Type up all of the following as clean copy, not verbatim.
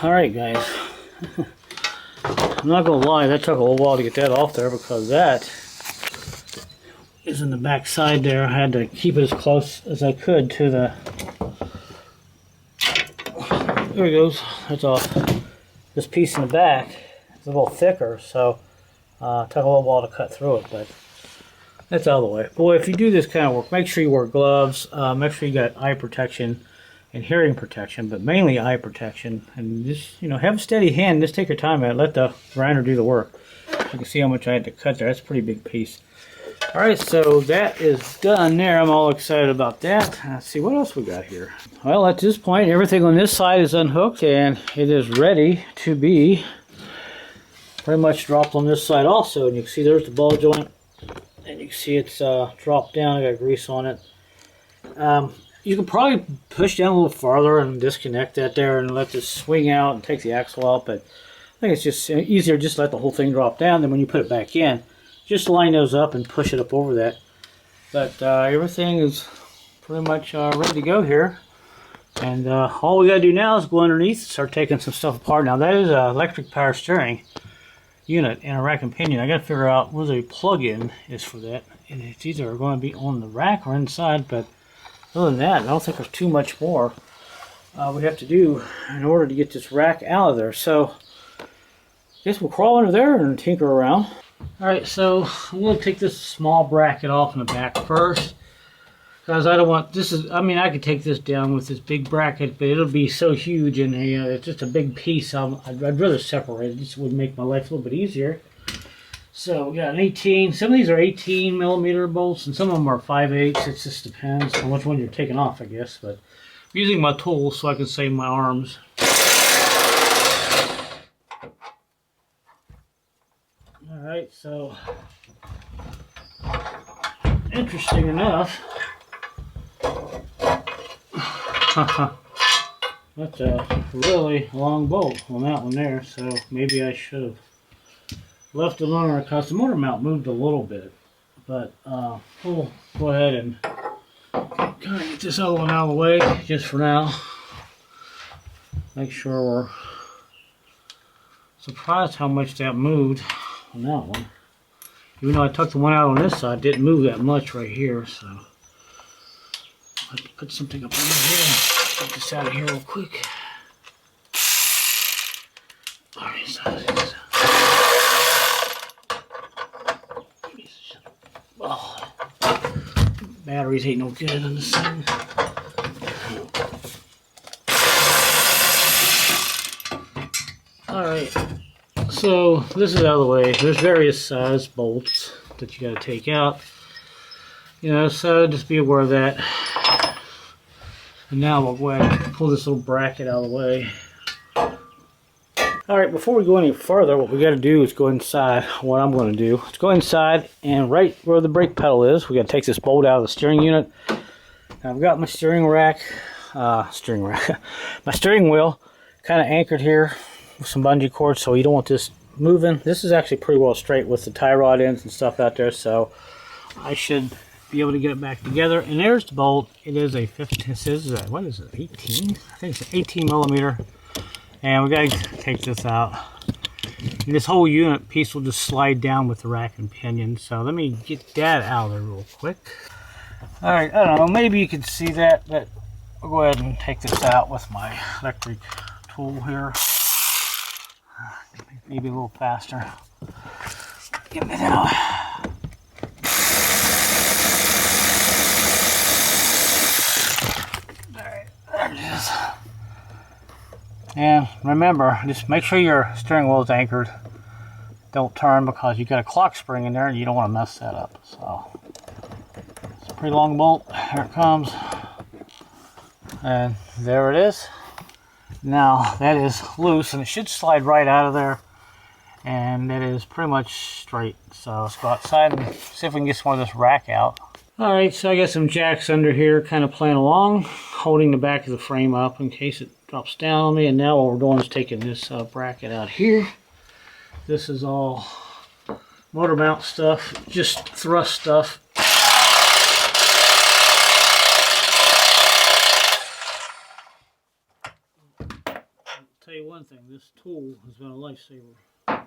Alright guys, I'm not going to lie, that took a little while to get that off there because that is in the back side there. I had to keep it as close as I could to the... There it goes, that's off. This piece in the back is a little thicker, so it took a little while to cut through it, but that's out of the way. Boy, if you do this kind of work, make sure you wear gloves, make sure you got eye protection and hearing protection, but mainly eye protection, and just, you know, have a steady hand. Just take your time at it. Let the grinder do the work. You can see how much I had to cut there. That's a pretty big piece. Alright, so that is done there. I'm all excited about that. Let's see what else we got here. Well, at this point, everything on this side is unhooked, and it is ready to be pretty much dropped on this side also. And you can see there's the ball joint, and you can see it's dropped down. I got grease on it. You can probably push down a little farther and disconnect that there and let this swing out and take the axle out, but I think it's just easier just to let the whole thing drop down. Then when you put it back in, just line those up and push it up over that. But everything is pretty much ready to go here. And all we got to do now is go underneath and start taking some stuff apart. Now that is an electric power steering unit and a rack and pinion. I got to figure out where the plug-in is for that. And it's either going to be on the rack or inside, but other than that, I don't think there's too much more we have to do in order to get this rack out of there. So I guess we'll crawl under there and tinker around. Alright, so I'm going to take this small bracket off in the back first, because I don't want, this is, I mean, I could take this down with this big bracket, but it'll be so huge and it's just a big piece. I'd rather separate it. This would make my life a little bit easier. So we got an 18, some of these are 18 millimeter bolts and some of them are 5/8. It just depends on which one you're taking off, I guess. But I'm using my tools so I can save my arms. Alright, so interesting enough, that's a really long bolt on that one there, so maybe I should have left it longer because the motor mount moved a little bit. But we'll go ahead and kind of get this other one out of the way just for now. Make sure we're surprised how much that moved on that one. Even though I took the one out on this side, it didn't move that much right here, so I'll have to put something up under here. Get this out of here real quick. Alright, so oh, batteries ain't no good on this thing. Alright, so this is out of the way. There's various size bolts that you got to take out. You know, so just be aware of that. And now we'll go ahead and pull this little bracket out of the way. Alright, before we go any further, what we got to do is go inside. What I'm going to do is go inside, and right where the brake pedal is, we got to take this bolt out of the steering unit. Now, I've got my steering rack, my steering wheel kind of anchored here with some bungee cords, so you don't want this moving. This is actually pretty well straight with the tie rod ends and stuff out there, so I should be able to get it back together. And there's the bolt. It is a 15, what is it, 18? I think it's an 18 millimeter. And we got to take this out. And this whole unit piece will just slide down with the rack and pinion. So let me get that out of there real quick. Alright, I don't know, maybe you can see that, but I'll go ahead and take this out with my electric tool here. Maybe a little faster. Getting it out. Alright, there it is. And remember, just make sure your steering wheel is anchored. Don't turn, because you've got a clock spring in there and you don't want to mess that up. So it's a pretty long bolt. Here it comes. And there it is. Now that is loose and it should slide right out of there. And it is pretty much straight. So let's go outside and see if we can get some more of this rack out. Alright, so I got some jacks under here kind of playing along, holding the back of the frame up in case it drops down on me. And now what we're doing is taking this bracket out here. This is all motor mount stuff, just thrust stuff. I'll tell you one one thing, this tool has been a lifesaver. Like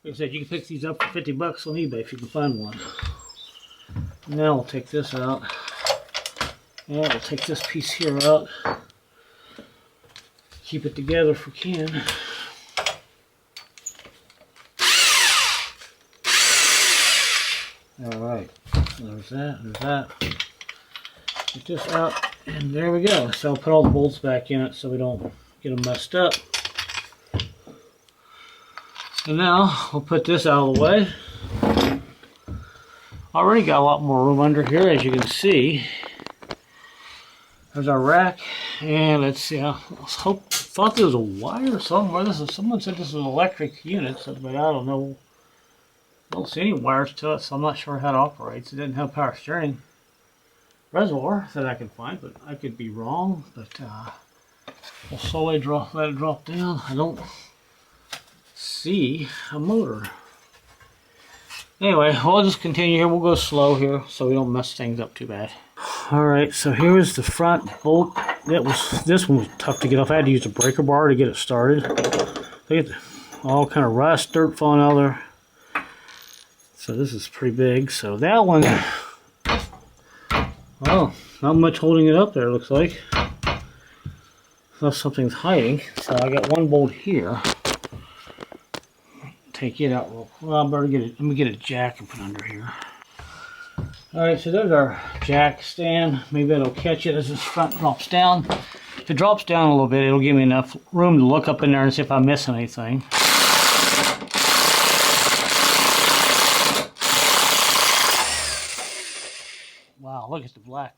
I said, you can pick these up for 50 bucks on eBay if you can find one. Now we'll take this out. And we'll take this piece here out. Keep it together if we can. Alright, there's that. Get this out, and there we go. So I'll put all the bolts back in it so we don't get them messed up. And now we'll put this out of the way. Already got a lot more room under here, as you can see. There's our rack, and let's see. I thought there was a wire somewhere. Someone said this was an electric unit, but I don't know. I don't see any wires to it, so I'm not sure how it operates. It didn't have power steering reservoir that I can find, but I could be wrong. But we'll slowly let it drop down. I don't see a motor. Anyway, we'll just continue here. We'll go slow here so we don't mess things up too bad. Alright, so here's the front bolt. This one was tough to get off. I had to use a breaker bar to get it started. Look at all kind of rust, dirt falling out there. So this is pretty big. So that one, well, not much holding it up there, it looks like. Unless something's hiding. So I got one bolt here. Take it out real quick. Well, I better get it. Let me get a jack and put under here. Alright, so there's our jack stand. Maybe that'll catch it as this front drops down. If it drops down a little bit, it'll give me enough room to look up in there and see if I'm missing anything. Wow, look at the black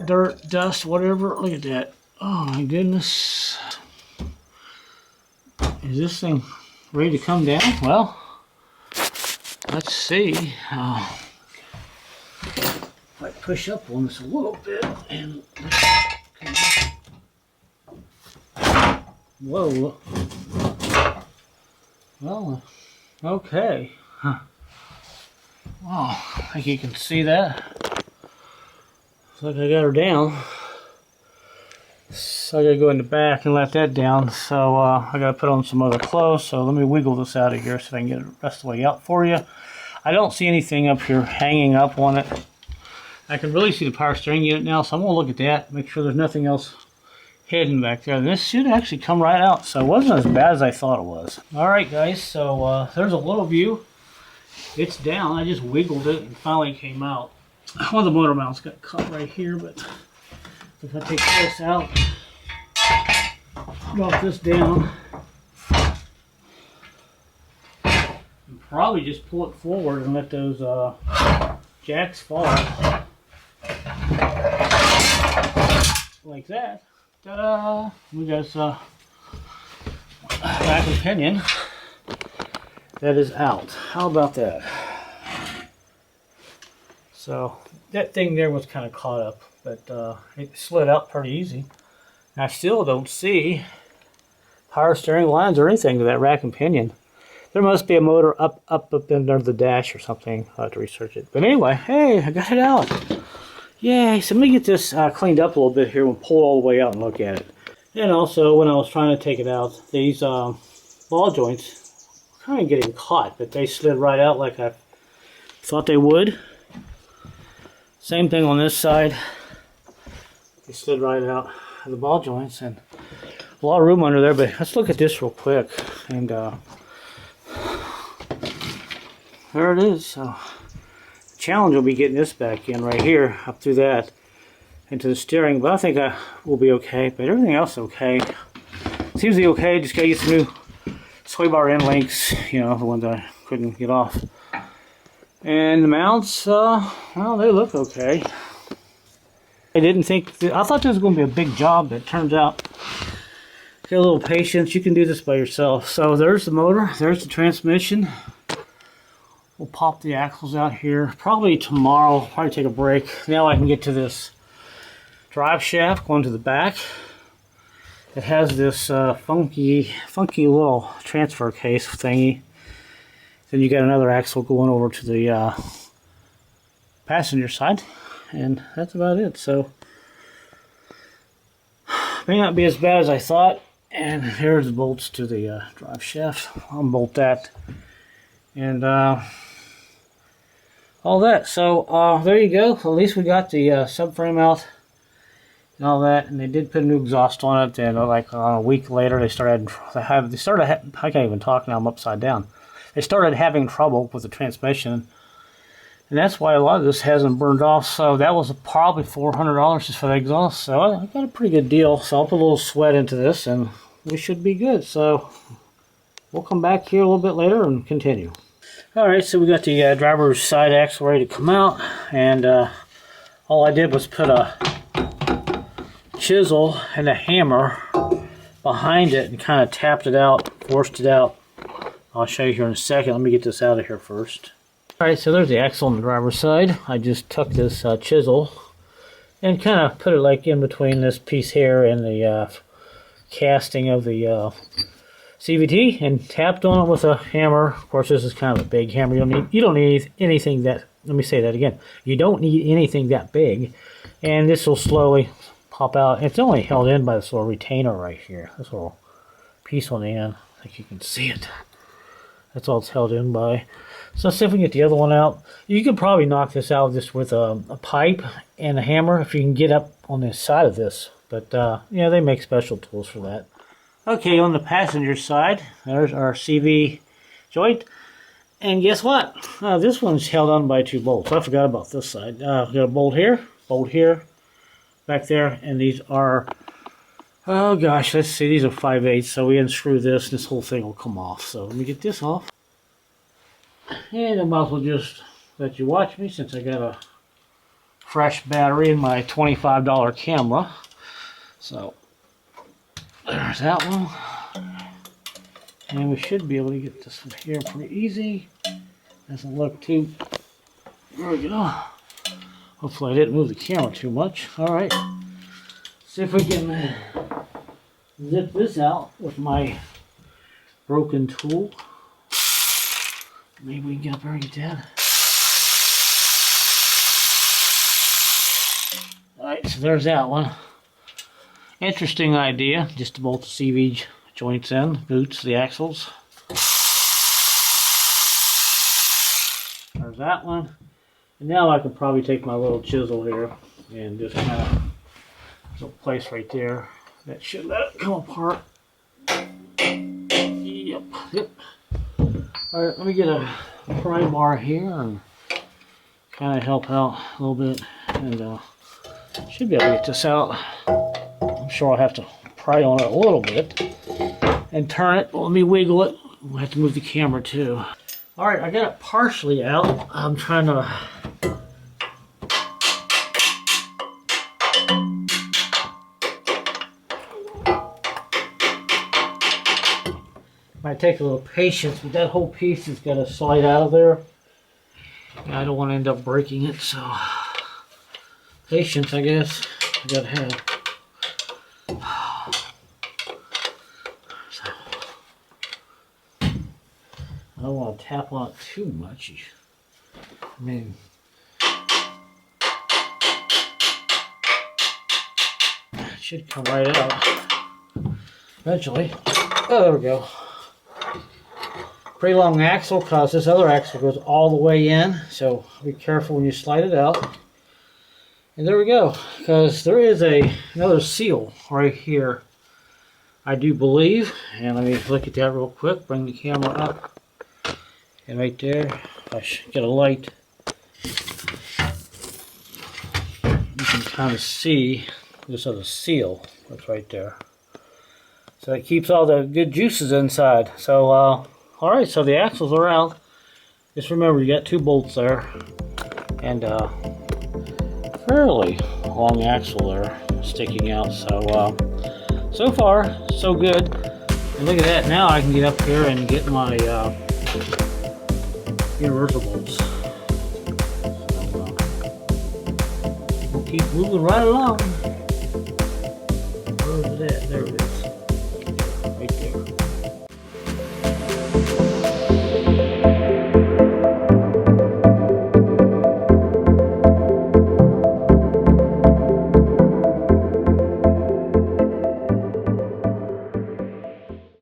dirt, dust, whatever. Look at that. Oh my goodness. Is this thing ready to come down? Well, let's see. If I push up on this a little bit and whoa. Well, okay. Huh. Wow, I think you can see that. Looks like I got her down. So I gotta go in the back and let that down. So I gotta put on some other clothes. So let me wiggle this out of here so I can get it the rest of the way out for you. I don't see anything up here hanging up on it. I can really see the power steering unit now, so I'm gonna look at that, make sure there's nothing else hidden back there. And this should actually come right out, so it wasn't as bad as I thought it was. Alright guys, so there's a little view. It's down. I just wiggled it and finally came out. One of the motor mounts got caught right here, but if I take this out, drop this down, and probably just pull it forward and let those jacks fall like that. Ta-da! We got back of pinion that is out. How about that? So that thing there was kind of caught up, but it slid out pretty easy. And I still don't see power steering lines or anything to that rack and pinion. There must be a motor up under the dash or something. I'll have to research it. But anyway, hey, I got it out. Yay! So let me get this cleaned up a little bit here and pull it all the way out and look at it. And also, when I was trying to take it out, these ball joints were kind of getting caught, but they slid right out like I thought they would. Same thing on this side. They slid right out of the ball joints, and a lot of room under there. But let's look at this real quick. And there it is. So the challenge will be getting this back in right here, up through that, into the steering. But I think I will be okay. But everything else is okay. Seems to be okay. Just gotta get some new sway bar end links. You know, the ones I couldn't get off. And the mounts, well, they look okay. I didn't think, I thought this was going to be a big job, but it turns out, get a little patience, you can do this by yourself. So there's the motor, there's the transmission. We'll pop the axles out here. Probably tomorrow, probably take a break. Now I can get to this drive shaft going to the back. It has this funky little transfer case thingy. Then you got another axle going over to the passenger side, and that's about it. So may not be as bad as I thought. And here's the bolts to the drive shaft. I'll unbolt that. And all that. So there you go. At least we got the subframe out and all that. And they did put a new exhaust on it. And like a week later, I can't even talk now. I'm upside down. They started having trouble with the transmission. And that's why a lot of this hasn't burned off. So that was probably $400 just for the exhaust. So I got a pretty good deal. So I'll put a little sweat into this and we should be good. So we'll come back here a little bit later and continue. Alright, so we got the driver's side axle ready to come out. And all I did was put a chisel and a hammer behind it and kind of tapped it out, forced it out. I'll show you here in a second. Let me get this out of here first. Alright, so there's the axle on the driver's side. I just took this chisel and kind of put it like in between this piece here and the casting of the CVT and tapped on it with a hammer. Of course, this is kind of a big hammer. You don't need anything that, let me say that again. You don't need anything that big. And this will slowly pop out. It's only held in by this little retainer right here. This little piece on the end. I think you can see it. That's all it's held in by. So let's see if we can get the other one out. You could probably knock this out just with a pipe and a hammer if you can get up on the side of this. But yeah, they make special tools for that. Okay, on the passenger side, there's our CV joint. And guess what? This one's held on by 2 bolts. I forgot about this side. We got a bolt here, back there, and these are, oh gosh, let's see, these are 5/8. So we unscrew this, and this whole thing will come off. So let me get this off. And I might as well just let you watch me since I got a fresh battery in my $25 camera. So there's that one. And we should be able to get this one here pretty easy. Doesn't look too... There we go. Hopefully I didn't move the camera too much. Alright. See if we can zip this out with my broken tool. Maybe we can get up there and get that. Alright, so there's that one. Interesting idea, just to bolt the CV joints in, boots, the axles. There's that one. And now I can probably take my little chisel here and just kind of, there's a place right there that should let it come apart. Yep. Alright, let me get a pry bar here and kind of help out a little bit, and should be able to get this out. I'm sure I'll have to pry on it a little bit and turn it. Well, let me wiggle it. We'll have to move the camera too. Alright, I got it partially out. I'm trying to might take a little patience, but that whole piece is going to slide out of there. And I don't want to end up breaking it, so patience, I guess, I gotta have. So, I don't want to tap on it too much. I mean, it should come right out eventually. Oh, there we go. Pretty long axle because this other axle goes all the way in, so be careful when you slide it out. And there we go, because there is another seal right here, I do believe. And let me look at that real quick, bring the camera up, and right there, if I should get a light, you can kind of see this other seal that's right there. So it keeps all the good juices inside. So alright, so the axles are out. Just remember, you got 2 bolts there, and fairly long axle there sticking out. So so far so good. And look at that, now I can get up here and get my universal bolts. So, we'll keep moving right along. Where's it at? There it is.